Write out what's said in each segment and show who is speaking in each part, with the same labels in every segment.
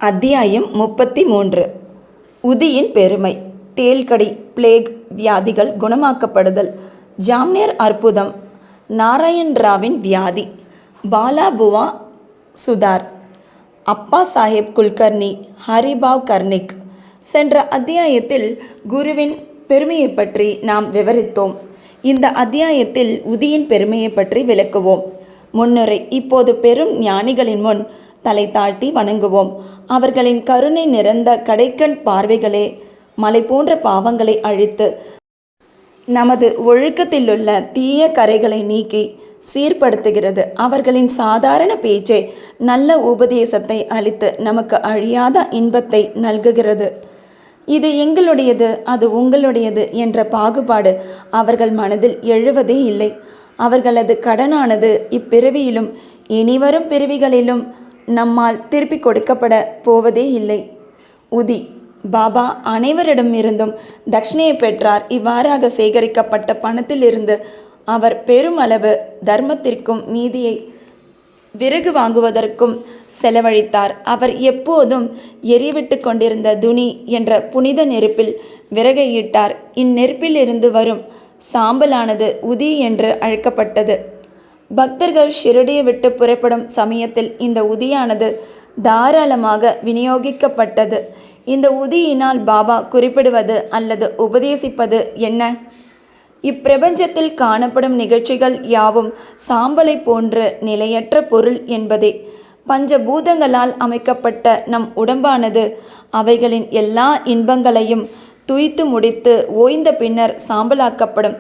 Speaker 1: அத்தியாயம் 33. உதியின் பெருமை. தேள்கடி, பிளேக் வியாதிகள் குணமாக்கப்படுதல். ஜாம்னேர் அற்புதம். நாராயண் ராவின் வியாதி. பாலாபுவா சுதார். அப்பா சாஹேப் குல்கர்னி, ஹரிபாவ் கர்னிக். சென்ற அத்தியாயத்தில் குருவின் பெருமையை பற்றி நாம் விவரித்தோம். இந்த அத்தியாயத்தில் உதியின் பெருமையை பற்றி விளக்குவோம். முன்னுரை. இப்போது பெரும் ஞானிகளின் முன் தலை தாழ்த்தி வணங்குவோம். அவர்களின் கருணை நிறைந்த கடைக்கண் பார்வைகளே மலை போன்ற பாவங்களை அழித்து நமது ஒழுக்கத்திலுள்ள தீய கரைகளை நீக்கி சீர்படுத்துகிறது. அவர்களின் சாதாரண பேச்சே நல்ல உபதேசத்தை அளித்து நமக்கு அழியாத இன்பத்தை நல்குகிறது. இது எங்களுடையது, அது உங்களுடையது என்ற பாகுபாடு அவர்கள் மனதில் எழுவதே இல்லை. அவர்களது கடனானது இப்பிறவியிலும் இனிவரும் பிறவிகளிலும் நம்மால் திருப்பி கொடுக்கப்பட போவதே இல்லை. உதி. பாபா அனைவரிடமிருந்தும் தட்சிணையை பெற்றார். இவ்வாறாக சேகரிக்கப்பட்ட பணத்திலிருந்து அவர் பெருமளவு தர்மத்திற்கும் மீதியை விறகு வாங்குவதற்கும் செலவழித்தார். அவர் எப்போதும் எரிவிட்டு கொண்டிருந்த துனி என்ற புனித நெருப்பில் விறகை இட்டார். இந்நெருப்பிலிருந்து வரும் சாம்பலானது உதி என்று அழைக்கப்பட்டது. பக்தர்கள் ஷிரடியை விட்டு புறப்படும் சமயத்தில் இந்த உதியானது தாராளமாக விநியோகிக்கப்பட்டது. இந்த உதியினால் பாபா குறிப்பிடுவது அல்லது உபதேசிப்பது என்ன? இப்பிரபஞ்சத்தில் காணப்படும் நிகழ்ச்சிகள் யாவும் சாம்பலை போன்ற நிலையற்ற பொருள் என்பதே. பஞ்சபூதங்களால் அமைக்கப்பட்ட நம் உடம்பானது அவைகளின் எல்லா இன்பங்களையும் துய்த்து முடித்து ஓய்ந்த பின்னர் சாம்பலாக்கப்படும்.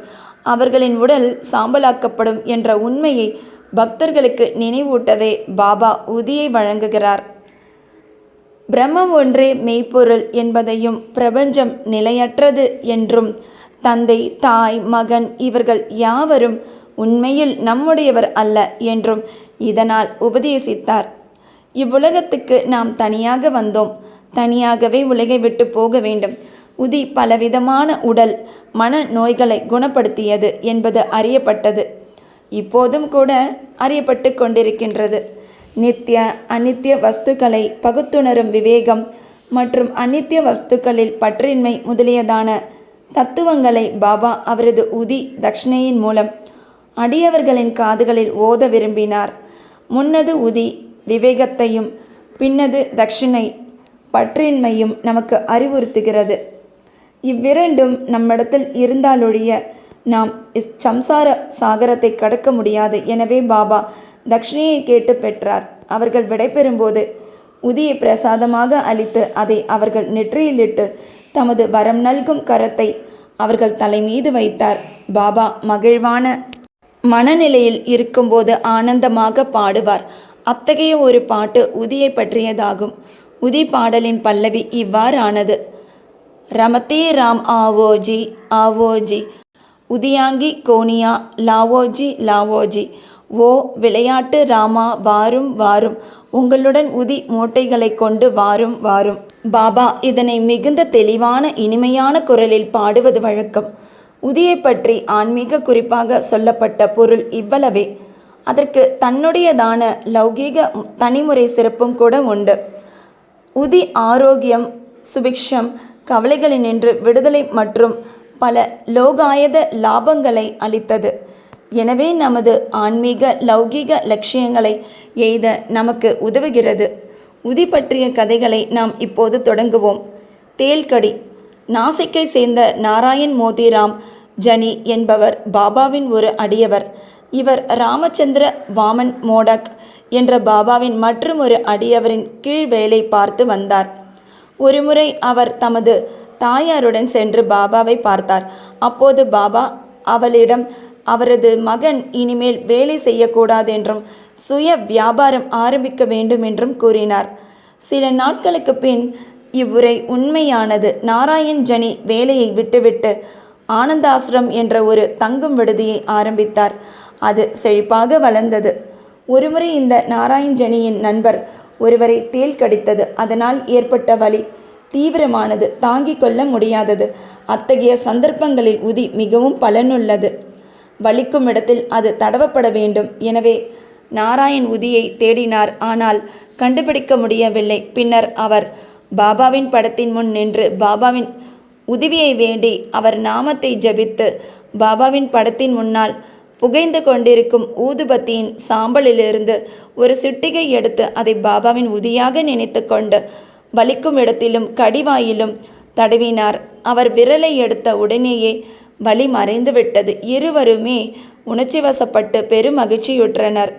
Speaker 1: அவர்களின் உடல் சாம்பலாக்கப்படும் என்ற உண்மையை பக்தர்களுக்கு நினைவூட்டவே பாபா உதியை வழங்குகிறார். பிரம்மம் ஒன்றே மெய்ப்பொருள் என்பதையும் பிரபஞ்சம் நிலையற்றது என்றும் தந்தை, தாய், மகன் இவர்கள் யாவரும் உண்மையில் நம்முடையவர் அல்ல என்றும் இதனால் உபதேசித்தார். இவ்வுலகத்துக்கு நாம் தனியாக வந்தோம், தனியாகவே உலகை விட்டு போக வேண்டும். உதி பலவிதமான உடல் மன நோய்களை குணப்படுத்தியது என்பது அறியப்பட்டது. இப்போதும் கூட அறியப்பட்டு கொண்டிருக்கின்றது. நித்திய அநித்திய வஸ்துக்களை பகுத்துணரும் விவேகம் மற்றும் அநித்திய வஸ்துக்களில் பற்றின்மை முதலியதான தத்துவங்களை பாபா அவரது உதி தட்சிணையின் மூலம் அடியவர்களின் காதுகளில் ஓத விரும்பினார். முன்னது உதி விவேகத்தையும் பின்னது தட்சிணை பற்றின்மையும் நமக்கு அறிவுறுத்துகிறது. இவ்விரண்டும் நம்மிடத்தில் இருந்தாலொழிய நாம் சம்சார சாகரத்தை கடக்க முடியாது. எனவே பாபா தட்சிணையை கேட்டு பெற்றார். அவர்கள் விடைபெறும்போது உதியை பிரசாதமாக அளித்து அதை அவர்கள் நெற்றியிலிட்டு தமது வரம் நல்கும் கரத்தை அவர்கள் தலை மீது வைத்தார். பாபா மகிழ்வான மனநிலையில் இருக்கும்போது ஆனந்தமாக பாடுவார். அத்தகைய ஒரு பாட்டு உதியை பற்றியதாகும். உதி பாடலின் பல்லவி இவ்வாறானது. ரமத்தே ராம் ஆவோஜி ஆவோஜி, உதியாங்கி கோனியா லாவோஜி லாவோஜி. ஓ விளையாட்டு ராமா வாரும் வாரும், உங்களுடன் உதி மூட்டைகளை கொண்டு வாரும் வாரும். பாபா இதனை மிகுந்த தெளிவான இனிமையான குரலில் பாடுவது வழக்கம். உதியை பற்றி ஆன்மீக குறிப்பாக சொல்லப்பட்ட பொருள் இவ்வளவே. அதற்கு தன்னுடையதான லௌகீக தனிமுறை சிறப்பும் கூட உண்டு. உதி ஆரோக்கியம், சுபிக்ஷம், கவலைகளினின்று விடுதலை மற்றும் பல லோகாயத லாபங்களை அளித்தது. எனவே நமது ஆன்மீக லௌகீக லட்சியங்களை எய்த நமக்கு உதவுகிறது. உதி பற்றிய கதைகளை நாம் இப்போது தொடங்குவோம். தேள்கடி. நாசிக்கை சேர்ந்த நாராயண் மோதிராம் ஜனி என்பவர் பாபாவின் ஒரு அடியவர். இவர் ராமச்சந்திர வாமன் மோடக் என்ற பாபாவின் மற்றும் ஒரு அடியவரின் கீழ் வேலை பார்த்து வந்தார். ஒருமுறை அவர் தமது தாயாருடன் சென்று பாபாவை பார்த்தார். அப்போது பாபா அவளிடம் அவரது மகன் இனிமேல் வேலை செய்யக்கூடாதென்றும் சுய வியாபாரம் ஆரம்பிக்க வேண்டும் என்றும் கூறினார். சில நாட்களுக்கு பின் இவ்வுரை உண்மையானது. நாராயண் ஜனி வேலையை விட்டுவிட்டு ஆனந்தாசிரம் என்ற ஒரு தங்கும் விடுதியை ஆரம்பித்தார். அது செழிப்பாக வளர்ந்தது. ஒருமுறை இந்த நாராயண் ஜனியின் நண்பர் ஒருவரை தேள் கடித்தது. அதனால் ஏற்பட்ட வலி தீவிரமானது, தாங்கிக் கொள்ள முடியாதது. அத்தகைய சந்தர்ப்பங்களில் உதி மிகவும் பலனுள்ளது. வலிக்கும் இடத்தில் அது தடவப்பட வேண்டும். எனவே நாராயண் உதியை தேடினார். ஆனால் கண்டுபிடிக்க முடியவில்லை. பின்னர் அவர் பாபாவின் படத்தின் முன் நின்று பாபாவின் உதவியை வேண்டி அவர் நாமத்தை ஜபித்து பாபாவின் படத்தின் முன்னால் புகைந்து கொண்டிருக்கும் ஊதுபத்தியின் சாம்பலிலிருந்து ஒரு சிட்டிகை எடுத்து அதை பாபாவின் உதியாக நினைத்து கொண்டு வலிக்கும் இடத்திலும் கடிவாயிலும் தடவினார். அவர் விரலை எடுத்த உடனேயே வலி மறைந்து விட்டது. இருவருமே உணர்ச்சி வசப்பட்டு பெரும் மகிழ்ச்சியுற்றனர்.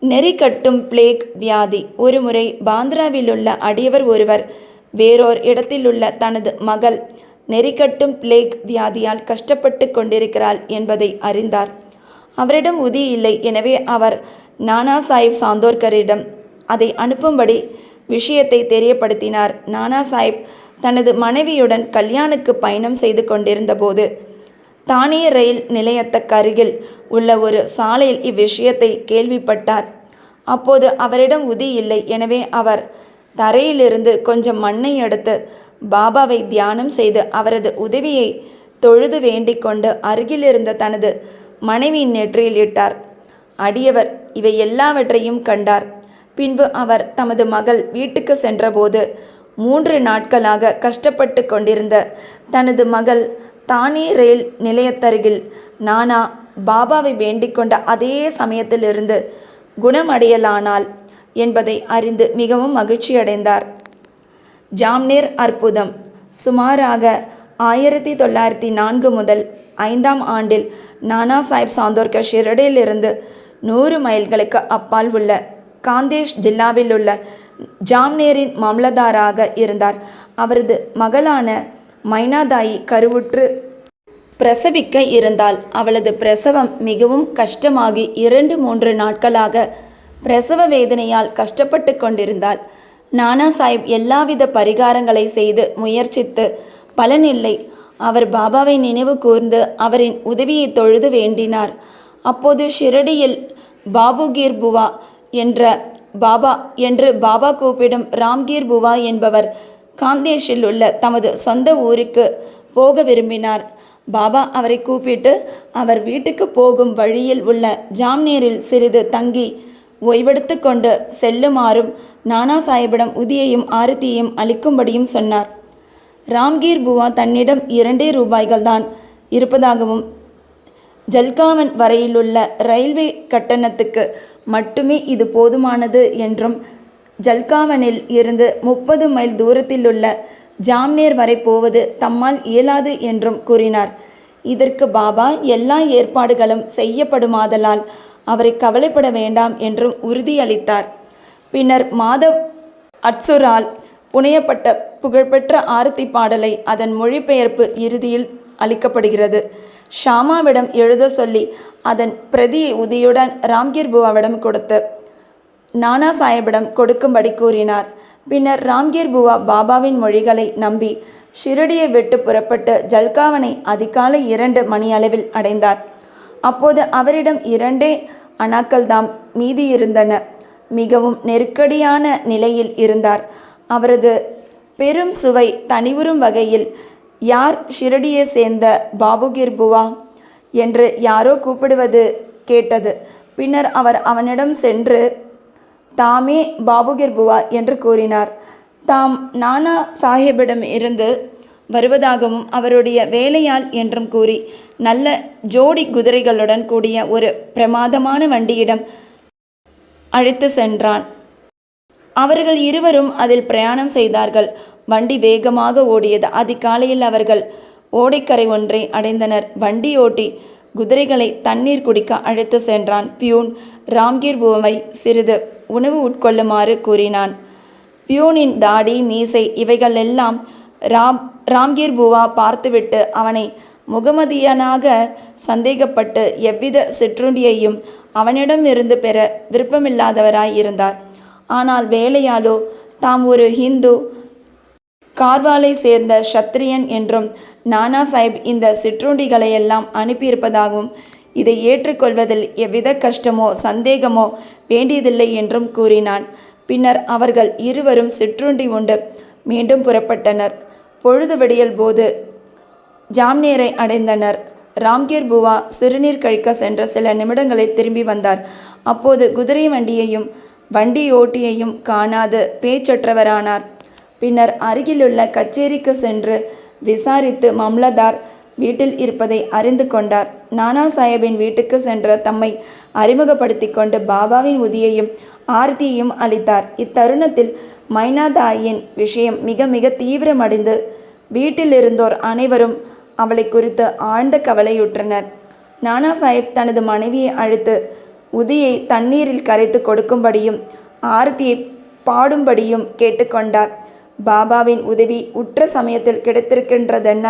Speaker 1: நெறிக்கட்டும் பிளேக் வியாதி. ஒருமுறை பாந்திராவிலுள்ள அடியவர் ஒருவர் வேறோர் இடத்திலுள்ள தனது மகள் நெறிக்கட்டும் பிளேக் வியாதியால் கஷ்டப்பட்டு கொண்டிருக்கிறாள் என்பதை அறிந்தார். அவரிடம் உதி இல்லை. எனவே அவர் நானா சாஹிப் சாந்தோர்கரிடம் அதை அனுப்பும்படி விஷயத்தை தெரியப்படுத்தினார். நானா சாஹிப் தனது மனைவியுடன் கல்யாணுக்கு பயணம் செய்து கொண்டிருந்த போது தானே ரயில் நிலையத்துக்கு அருகில் உள்ள ஒரு சாலையில் இவ்விஷயத்தை கேள்விப்பட்டார். அப்போது அவரிடம் உதி இல்லை. எனவே அவர் தரையிலிருந்து கொஞ்சம் மண்ணை எடுத்து பாபாவை தியானம் செய்து அவரது உதவியை தொழுது வேண்டிக் கொண்டு அருகிலிருந்த தனது மனைவியின் நெற்றியில் இட்டார். அடியவர் இவை எல்லாவற்றையும் கண்டார். பின்பு அவர் தமது மகள் வீட்டுக்கு சென்றபோது 3 நாட்களாக கஷ்டப்பட்டு கொண்டிருந்த தனது மகள் தானே ரயில் நிலையத்தருகில் நானா பாபாவை வேண்டிக் கொண்ட அதே சமயத்திலிருந்து குணமடையலானாள் என்பதை அறிந்து மிகவும் மகிழ்ச்சியடைந்தார். ஜாம்னேர் அற்புதம். சுமாராக 1904 முதல் 5ஆம் ஆண்டில் நானா சாஹிப் சாந்தோர்கர் ஷிரடியிலிருந்து 100 மைல்களுக்கு அப்பால் உள்ள காந்தேஷ் ஜில்லாவில் உள்ள ஜாம்னேரின் மாமலதாராக இருந்தார். அவரது மகளான மைனாதாயி கருவுற்று பிரசவிக்க இருந்தால். அவளது பிரசவம் மிகவும் கஷ்டமாகி 2-3 நாட்களாக பிரசவ வேதனையால் கஷ்டப்பட்டு கொண்டிருந்தாள். நானா சாஹிப் எல்லாவித பரிகாரங்களை செய்து முயற்சித்து பலனில்லை. அவர் பாபாவை நினைவு கூர்ந்து அவரின் உதவியை தொழுது வேண்டினார். அப்போது ஷிரடியில் பாபுகீர் புவா என்று பாபா கூப்பிடும் ராம்கீர் புவா என்பவர் காந்தேஷில் உள்ள தமது சொந்த ஊருக்கு போக விரும்பினார். பாபா அவரை கூப்பிட்டு அவர் வீட்டுக்கு போகும் வழியில் உள்ள ஜாம்னேரில் சிறிது தங்கி ஓய்வெடுத்து கொண்டு செல்லுமாறும் நானா சாஹிப்பிடம் உதியையும் ஆரத்தியையும் அளிக்கும்படியும் சொன்னார். ராம்கீர் புவா தன்னிடம் 2 ரூபாய்கள் தான் இருப்பதாகவும் ஜல்காவன் வரையிலுள்ள ரயில்வே கட்டணத்துக்கு மட்டுமே இது போதுமானது என்றும் ஜல்காவனில் இருந்து 30 மைல் தூரத்திலுள்ள ஜாம்னேர் வரை போவது தம்மால் இயலாது என்றும் கூறினார். இதற்கு பாபா எல்லா ஏற்பாடுகளும் செய்யப்படுமாதலால் அவரை கவலைப்பட வேண்டாம் என்றும் உறுதியளித்தார். பின்னர் மாதவ் அட்சுரால் புனையப்பட்ட புகழ்பெற்ற ஆரத்தி பாடலை அதன் மொழிபெயர்ப்பு இறுதியில் அளிக்கப்படுகிறது. ஷாமாவிடம் எழுத சொல்லி அதன் பிரதியை உதியுடன் ராம்கீர் புவாவிடம் கொடுத்து நானா சாஹிப்பிடம் கொடுக்கும்படி கூறினார். பின்னர் ராம்கீர் புவா பாபாவின் மொழிகளை நம்பி ஷிரடியை விட்டு புறப்பட்டு ஜல்காவனை அதிகாலை 2 மணியளவில் அடைந்தார். அப்போது அவரிடம் 2 அணாக்கள் தாம் மீதியிருந்தன. மிகவும் நெருக்கடியான நிலையில் இருந்தார். அவரது பெரும் சுவை தனிவுறும் வகையில் யார் ஷிரடியை சேர்ந்த பாபுகீர் புவா என்று யாரோ கூப்பிடுவது கேட்டது. பின்னர் அவர் அவனிடம் சென்று தாமே பாபுகீர் புவா என்று கூறினார். தாம் நானா சாஹிப்பிடம் இருந்து வருவதாகவும் அவருடைய வேலையாள் என்றும் கூறி நல்ல ஜோடி குதிரைகளுடன் கூடிய ஒரு பிரமாதமான வண்டியிடம் அழைத்து சென்றான். அவர்கள் இருவரும் அதில் பிரயாணம் செய்தார்கள். வண்டி வேகமாக ஓடியது. அதிகாலையில் அவர்கள் ஓடைக்கரை ஒன்றை அடைந்தனர். வண்டி ஓட்டி குதிரைகளை தண்ணீர் குடிக்க அழைத்து சென்றான். பியூன் ராம்கீர் புவாவை சிறிது உணவு உட்கொள்ளுமாறு கூறினான். பியூனின் தாடி, மீசை இவைகளெல்லாம் ராம்கீர் புவா பார்த்துவிட்டு அவனை முகமதியனாக சந்தேகப்பட்டு எவ்வித சிற்றுண்டியையும் அவனிடம் இருந்து பெற விருப்பமில்லாதவராய் இருந்தார். ஆனால் வேலையாளோ தாம் ஒரு ஹிந்து கார்வாலை சேர்ந்த சத்திரியன் என்றும் நானா சாஹிப் இந்த சிற்றுண்டிகளையெல்லாம் அனுப்பியிருப்பதாகவும் இதை ஏற்றுக்கொள்வதில் எவ்வித கஷ்டமோ சந்தேகமோ வேண்டியதில்லை என்றும் கூறினான். பின்னர் அவர்கள் இருவரும் சிற்றுண்டி உண்டு மீண்டும் புறப்பட்டனர். பொழுது விடியல் போது ஜாம்னேரை அடைந்தனர். ராம்கீர் புவா சிறுநீர் கழிக்க சென்ற சில நிமிடங்களை திரும்பி வந்தார். அப்போது குதிரை வண்டியையும் வண்டியோட்டியையும் காணாது பேச்சற்றவரானார். பின்னர் அருகிலுள்ள கச்சேரிக்கு சென்று விசாரித்து மம்லதார் வீட்டில் இருப்பதை அறிந்து கொண்டார். நானா சாஹிப்பின் வீட்டுக்கு சென்று தம்மை அறிமுகப்படுத்தி கொண்டு பாபாவின் உதியையும் ஆர்த்தியையும் அளித்தார். இத்தருணத்தில் மைனாதாயின் விஷயம் மிக மிக தீவிரமடைந்து வீட்டிலிருந்தோர் அனைவரும் அவளை குறித்து ஆழ்ந்த கவலையுற்றனர். நானா சாஹிப் தனது மனைவியை அழைத்து உதியை தண்ணீரில் கரைத்து கொடுக்கும்படியும் ஆர்த்தியை பாடும்படியும் கேட்டுக்கொண்டார். பாபாவின் உதவி உற்ற சமயத்தில் கிடைத்திருக்கின்றதென்ன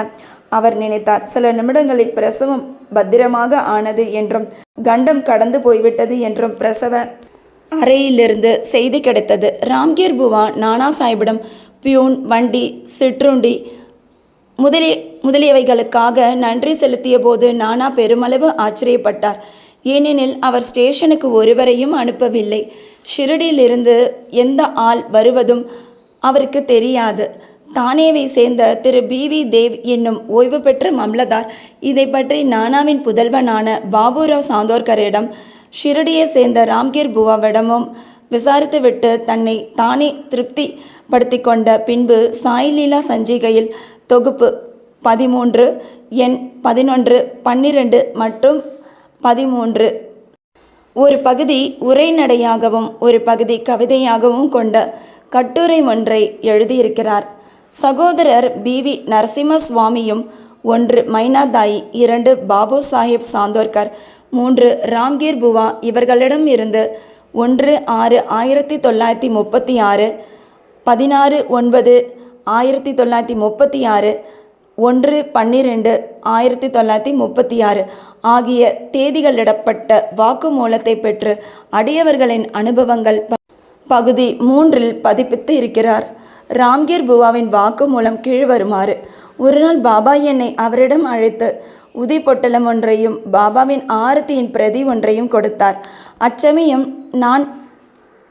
Speaker 1: அவர் நினைத்தார். சில நிமிடங்களில் பிரசவம் பத்திரமாக ஆனது என்றும் கண்டம் கடந்து போய்விட்டது என்றும் பிரசவ அறையிலிருந்து செய்தி கிடைத்தது. ராம்கீர் புவா நானா சாஹிப்பிடம் பியூன், வண்டி, சிற்றுண்டி முதலியவைகளுக்காக நன்றி செலுத்திய போது நானா பெருமளவு ஆச்சரியப்பட்டார். ஏனெனில் அவர் ஸ்டேஷனுக்கு ஒருவரையும் அனுப்பவில்லை. ஷிரடியிலிருந்து எந்த ஆள் வருவதும் அவருக்கு தெரியாது. தானேவை சேர்ந்த திரு பி.வி. தேவ் என்னும் ஓய்வு பெற்ற மம்லதார் இதை பற்றி நானாவின் புதல்வனான பாபுராவ் சாந்தோர்கரிடம், ஷிரடியை சேர்ந்த ராம்கீர் புவாவிடமும் விசாரித்துவிட்டு தன்னை தானே திருப்திப்படுத்தி கொண்ட பின்பு சாய்லீலா சஞ்சிகையில் தொகுப்பு 13 எண் 11, 12 மற்றும் 13 ஒரு பகுதி உரைநடையாகவும் ஒரு பகுதி கவிதையாகவும் கொண்ட கட்டுரை ஒன்றை எழுதியிருக்கிறார். சகோதரர் பி.வி. நரசிம்ம சுவாமியும் 1 மைனாதாயி, 2 பாபு சாஹிப் சாந்தோர்கர், 3 ராம்கீர் புவா இவர்களிடம் இருந்து 1/6/1936, 16/9/1936, 1/12/1936 ஆகிய தேதிகளிடப்பட்ட வாக்குமூலத்தை பெற்று அடியவர்களின் அனுபவங்கள் பகுதி 3 பதிப்பித்து இருக்கிறார். ராம்கீர் புவாவின் வாக்குமூலம் கீழ்வருமாறு: ஒரு நாள் பாபா என்னை அவரிடம் அழைத்து உதி பொட்டலம் ஒன்றையும் பாபாவின் ஆரத்தியின் பிரதி ஒன்றையும் கொடுத்தார். அச்சமயம் நான்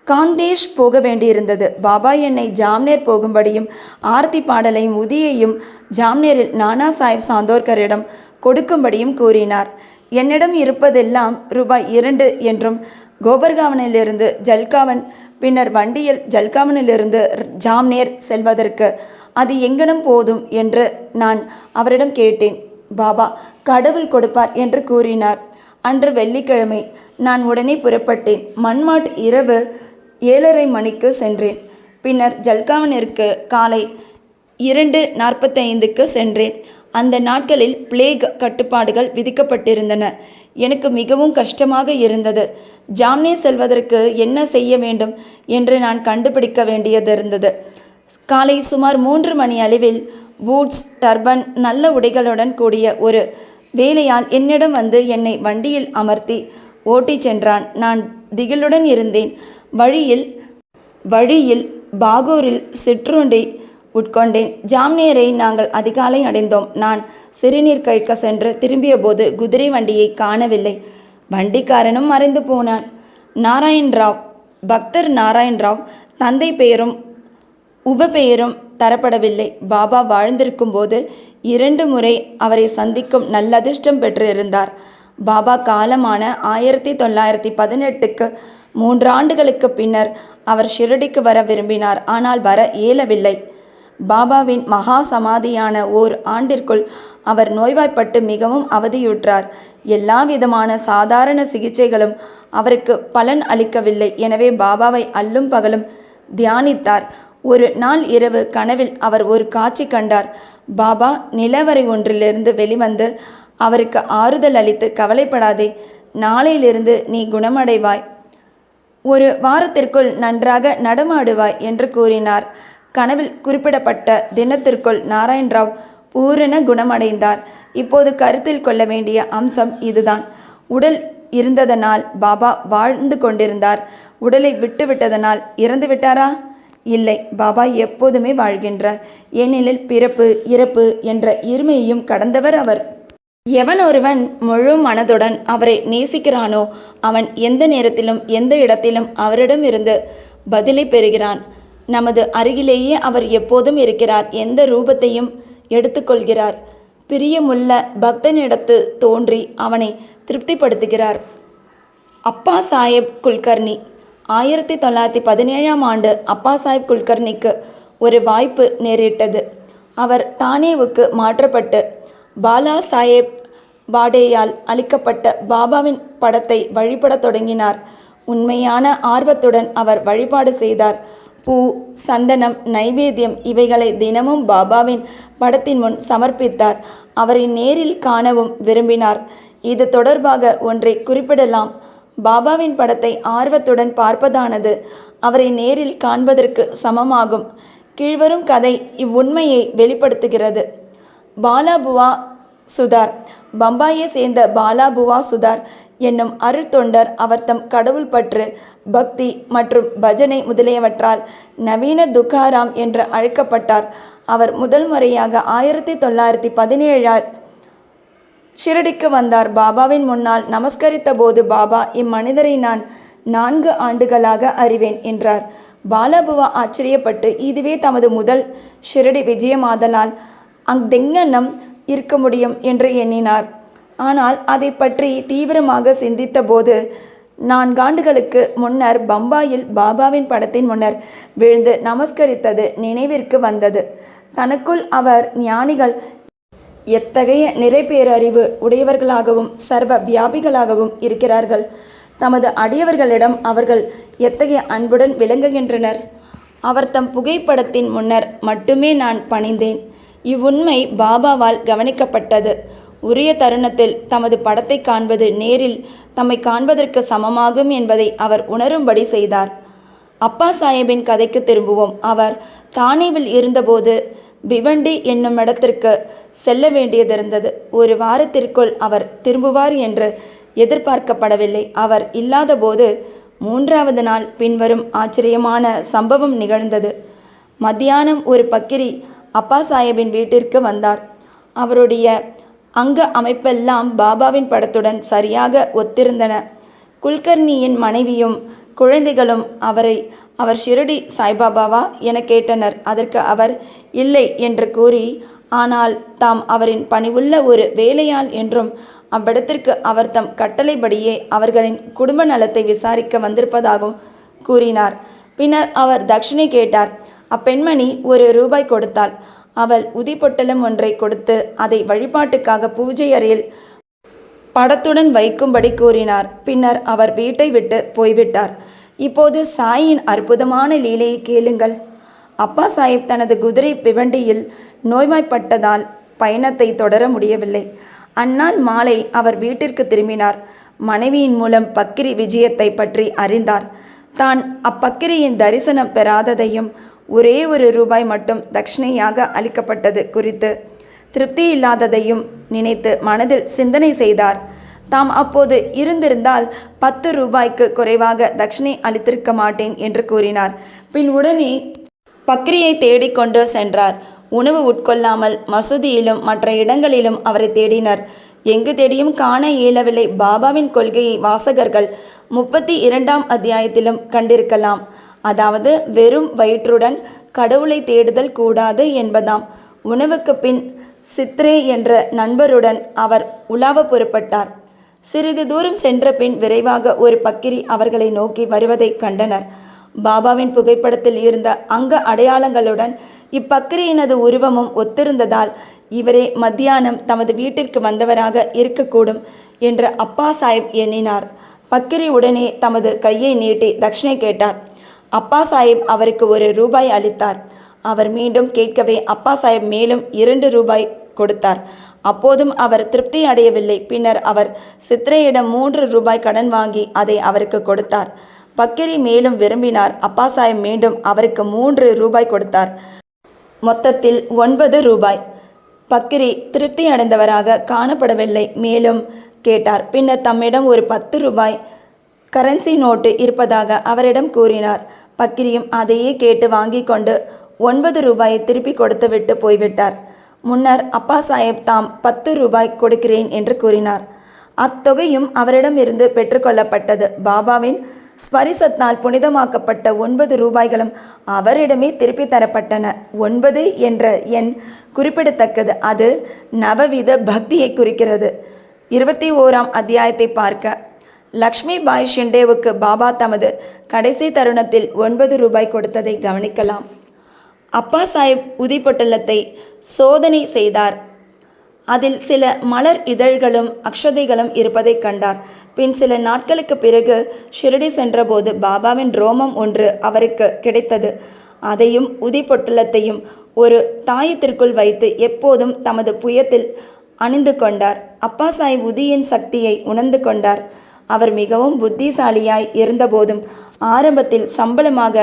Speaker 1: காந்தேஷ் போக வேண்டியிருந்தது. பாபா என்னை ஜாம்னேர் போகும்படியும் ஆர்த்தி பாடலையும் உதியையும் ஜாம்னேரில் நானா சாஹிப் சாந்தோர்கரிடம் கொடுக்கும்படியும் கூறினார். என்னிடம் இருப்பதெல்லாம் ரூபாய் 2 என்றும் கோபர்காவனிலிருந்து ஜல்காவன், பின்னர் வண்டியில் ஜல்காவனிலிருந்து ஜாம்னேர் செல்வதற்கு அது எங்கனம் போதும் என்று நான் அவரிடம் கேட்டேன். பாபா கடவுள் கொடுப்பார் என்று கூறினார். அன்று வெள்ளிக்கிழமை. நான் உடனே புறப்பட்டேன். மன்மாட் இரவு 7:30 மணிக்கு சென்றேன். பின்னர் ஜல்காவனிற்கு காலை 2:45க்கு சென்றேன். அந்த நாட்களில் பிளேக் கட்டுப்பாடுகள் விதிக்கப்பட்டிருந்தன. எனக்கு மிகவும் கஷ்டமாக இருந்தது. ஜாம்னேர் செல்வதற்கு என்ன செய்ய வேண்டும் என்று நான் கண்டுபிடிக்க வேண்டியதிருந்தது. காலை சுமார் 3 மணி அளவில் பூட்ஸ், டர்பன், நல்ல உடைகளுடன் கூடிய ஒரு வேலையால் என்னிடம் வந்து என்னை வண்டியில் அமர்த்தி ஓட்டிச் சென்றான். நான் திகிலுடன் இருந்தேன். வழியில் பாகூரில் சிற்றுண்டி உட்கொண்டேன். ஜாம்னேரை நாங்கள் அதிகாலை அடைந்தோம். நான் சிறுநீர் கழிக்க சென்று திரும்பிய போது குதிரை வண்டியை காணவில்லை. வண்டிக்காரனும் மறைந்து போனான். நாராயணராவ், பக்தர் நாராயணராவ் தந்தை பெயரும் உபபெயரும் தரப்படவில்லை. பாபா வாழ்ந்திருக்கும் போது 2 முறை அவரை சந்திக்கும் நல்லதிர்ஷ்டம் பெற்றிருந்தார். பாபா காலமான 1918க்கு 3 ஆண்டுகளுக்கு பின்னர் அவர் ஷிரடிக்கு வர விரும்பினார். ஆனால் வர இயலவில்லை. பாபாவின் மகா சமாதியான ஓர் ஆண்டிற்குள் அவர் நோய்வாய்ப்பட்டு மிகவும் அவதியுற்றார். எல்லா விதமான சாதாரண சிகிச்சைகளும் அவருக்கு பலன் அளிக்கவில்லை. எனவே பாபாவை அல்லும் பகலும் தியானித்தார். ஒரு நாள் இரவு கனவில் அவர் ஒரு காட்சி கண்டார். பாபா நிலவறை ஒன்றிலிருந்து வெளிவந்து அவருக்கு ஆறுதல் அளித்து, கவலைப்படாதே, நாளையிலிருந்து நீ குணமடைவாய், 1 வாரத்திற்குள் நன்றாக நடமாடுவாய் என்று கூறினார். கனவில் குறிப்பிடப்பட்ட தினத்திற்குள் நாராயணராவ் பூரண குணமடைந்தார். இப்போது கருத்தில் கொள்ள வேண்டிய அம்சம் இதுதான். உடல் இருந்ததனால் பாபா வாழ்ந்து கொண்டிருந்தார். உடலை விட்டுவிட்டதனால் இறந்து விட்டாரா? இல்லை, பாபா எப்போதுமே வாழ்கின்றார். ஏனெனில் பிறப்பு இறப்பு என்ற இருமையையும் கடந்தவர் அவர். எவன் ஒருவன் முழு மனதுடன் அவரை நேசிக்கிறானோ அவன் எந்த நேரத்திலும் எந்த இடத்திலும் அவரிடமிருந்து பதிலை பெறுகிறான். நமது அருகிலேயே அவர் எப்போதும் இருக்கிறார். எந்த ரூபத்தையும் எடுத்துக்கொள்கிறார். பிரியமுள்ள பக்தனிடத்து தோன்றி அவனை திருப்திப்படுத்துகிறார். அப்பா சாஹேப் குல்கர்னி 1917ஆம் ஆண்டு அப்பா சாஹேப் குல்கர்னிக்கு ஒரு வாய்ப்பு நேரிட்டது. அவர் தானேவுக்கு மாற்றப்பட்டு பாலா சாஹேப் பாடேயால் அளிக்கப்பட்ட பாபாவின் படத்தை வழிபடத் தொடங்கினார். உண்மையான ஆர்வத்துடன் அவர் வழிபாடு செய்தார். பூ, சந்தனம், நைவேத்தியம் இவைகளை தினமும் பாபாவின் படத்தின் முன் சமர்ப்பித்தார். அவரை நேரில் காணவும் விரும்பினார். இது தொடர்பாக ஒன்றை குறிப்பிடலாம். பாபாவின் படத்தை ஆர்வத்துடன் பார்ப்பதானது அவரை நேரில் காண்பதற்கு சமமாகும். கீழ்வரும் கதை இவ்வுண்மையை வெளிப்படுத்துகிறது. பாலாபுவா சுதார். பம்பாயை சேர்ந்த பாலாபுவா சுதார் என்னும் அருட்தொண்டர் அவர் தம் கடவுள் பற்று, பக்தி மற்றும் பஜனை முதலியவற்றால் நவீன துக்காராம் என்று அழைக்கப்பட்டார். அவர் முதல் முறையாக 1917ஆல் ஷிரடிக்கு வந்தார். பாபாவின் முன்னால் நமஸ்கரித்த போது பாபா, இம்மனிதரை நான் 4 ஆண்டுகளாக அறிவேன் என்றார். பாலாபுவா ஆச்சரியப்பட்டு இதுவே தமது முதல் ஷிரடி விஜயமாதலால் அங்கெங்கனம் இருக்க முடியும் என்று எண்ணினார். ஆனால் அதை பற்றி தீவிரமாக சிந்தித்த போது 4 ஆண்டுகளுக்கு முன்னர் பம்பாயில் பாபாவின் படத்தின் முன்னர் விழுந்து நமஸ்கரித்தது நினைவிற்கு வந்தது. தனக்குள் அவர் ஞானிகள் எத்தகைய நிறைபேரறிவு உடையவர்களாகவும் சர்வ வியாபிகளாகவும் இருக்கிறார்கள். தமது அடியவர்களிடம் அவர்கள் எத்தகைய அன்புடன் விளங்குகின்றனர். அவர் தம் புகைப்படத்தின் முன்னர் மட்டுமே நான் பணிந்தேன். இவ்வுண்மை பாபாவால் கவனிக்கப்பட்டது. உரிய தருணத்தில் தமது படத்தை காண்பது நேரில் தம்மை காண்பதற்கு சமமாகும் என்பதை அவர் உணரும்படி செய்தார். அப்பா சாஹேபின் கதைக்கு திரும்புவோம். அவர் தானேவில் இருந்தபோது பிவண்டி என்னும் இடத்திற்கு செல்ல வேண்டியதிருந்தது. ஒரு வாரத்திற்குள் அவர் திரும்புவார் என்று எதிர்பார்க்கப்படவில்லை. அவர் இல்லாதபோது 3வது நாள் பின்வரும் ஆச்சரியமான சம்பவம் நிகழ்ந்தது. மத்தியானம் ஒரு பக்கிரி அப்பா சாஹேபின் வீட்டிற்கு வந்தார். அவருடைய அங்க அமைப்பெல்லாம் பாபாவின் படத்துடன் சரியாக ஒத்திருந்தன. குல்கர்னியின் மனைவியும் குழந்தைகளும் அவர் ஷிரடி சாய்பாபாவா என கேட்டனர். அதற்கு அவர் இல்லை என்று கூறி, ஆனால் தாம் அவரின் பணிவுள்ள ஒரு வேலையாள் என்றும் அவ்விடத்திற்கு அவர் தம் கட்டளைப்படியே அவர்களின் குடும்ப நலத்தை விசாரிக்க வந்திருப்பதாகவும் கூறினார். பின்னர் அவர் தட்சிணை கேட்டார். அப்பெண்மணி ₹1 கொடுத்தாள். அவள் உதிப்பொட்டலம் ஒன்றை கொடுத்து அதை வழிபாட்டுக்காக பூஜை அறையில் படத்துடன் வைக்கும்படி கூறினார். பின்னர் அவர் வீட்டை விட்டு போய்விட்டார். இப்போது சாயின் அற்புதமான லீலையை கேளுங்கள். அப்பா சாஹேப் தனது குதிரை பிவண்டியில் நோய்வாய்ப்பட்டதால் பயணத்தை தொடர முடியவில்லை. அந்நாள் மாலை அவர் வீட்டிற்கு திரும்பினார். மனைவியின் மூலம் பக்கிரி விஜயத்தை பற்றி அறிந்தார். தான் அப்பக்கிரியின் தரிசனம் பெறாததையும் ஒரே ₹1 மட்டும் தட்சிணையாக அளிக்கப்பட்டது குறித்து திருப்தி இல்லாததையும் நினைத்து மனதில் சிந்தனை செய்தார். தாம் அப்போது இருந்திருந்தால் ₹10க்கு குறைவாக தட்சிணை அளித்திருக்க மாட்டேன் என்று கூறினார். பின் உடனே பக்ரியை தேடிக்கொண்டு சென்றார். உணவு உட்கொள்ளாமல் மசூதியிலும் மற்ற இடங்களிலும் அவரை தேடினர். எங்கு தேடியும் காண இயலவில்லை. பாபாவின் கொள்கையை வாசகர்கள் 32ஆம் அத்தியாயத்திலும் கண்டிருக்கலாம். அதாவது வெறும் வயிற்றுடன் கடவுளை தேடுதல் கூடாது என்பதாம். உணவுக்கு பின் சித்ரே என்ற நண்பருடன் அவர் உலாவ புறப்பட்டார். சிறிது தூரம் சென்ற பின் விரைவாக ஒரு பக்கிரி அவர்களை நோக்கி வருவதை கண்டனர். பாபாவின் புகைப்படத்தில் இருந்த அங்க அடையாளங்களுடன் இப்பக்கிரியினது உருவமும் ஒத்திருந்ததால் இவரே மத்தியானம் தமது வீட்டிற்கு வந்தவராக இருக்கக்கூடும் என்று அப்பா சாஹேப் எண்ணினார். பக்கிரி உடனே தமது கையை நீட்டி தட்சிணை கேட்டார். அப்பா சாஹேப் அவருக்கு ₹1 அளித்தார். அவர் மீண்டும் கேட்கவே அப்பா சாஹேப் மேலும் ₹2 கொடுத்தார். அப்போதும் அவர் திருப்தி அடையவில்லை. பின்னர் அவர் சித்ரேயிடம் ₹3 கடன் வாங்கி அதை அவருக்கு கொடுத்தார். பக்கிரி மேலும் விரும்பினார். அப்பா சாஹேப் மீண்டும் அவருக்கு ₹3 கொடுத்தார். மொத்தத்தில் ₹9. பக்கிரி திருப்தி அடைந்தவராக காணப்படவில்லை. மேலும் கேட்டார். பின்னர் தம்மிடம் ஒரு ₹10 கரன்சி நோட்டு இருப்பதாக அவரிடம் கூறினார். பக்கிரியும் அதையே கேட்டு வாங்கி கொண்டு ₹9 திருப்பி கொடுத்துவிட்டு போய்விட்டார். முன்னர் அப்பா சாஹேப் தாம் ₹10 கொடுக்கிறேன் என்று கூறினார். அத்தொகையும் அவரிடம் இருந்து பெற்றுக்கொள்ளப்பட்டது. பாபாவின் ஸ்பரிசத்தால் புனிதமாக்கப்பட்ட ₹9 அவரிடமே திருப்பி தரப்பட்டன. 9 என்ற எண் குறிப்பிடத்தக்கது. அது நவவித பக்தியை குறிக்கிறது. 21ஆம் அத்தியாயத்தை பார்க்க லக்ஷ்மி பாய் ஷிண்டேவுக்கு பாபா தமது கடைசி தருணத்தில் 9 ரூபாய் கொடுத்ததை கவனிக்கலாம். அப்பா சாஹிப் உதிப்பொட்டலத்தை சோதனை செய்தார். அதில் சில மலர் இதழ்களும் அக்ஷதைகளும் இருப்பதை கண்டார். பின் சில நாட்களுக்கு பிறகு ஷிரடி சென்றபோது பாபாவின் ரோமம் ஒன்று அவருக்கு கிடைத்தது. அதையும் உதிப்பொட்டலத்தையும் ஒரு தாயத்திற்குள் வைத்து எப்போதும் தமது புயத்தில் அணிந்து கொண்டார். அப்பா சாஹிப் உதியின் சக்தியை உணர்ந்து கொண்டார். அவர் மிகவும் புத்திசாலியாய் இருந்தபோதும் ஆரம்பத்தில் சம்பளமாக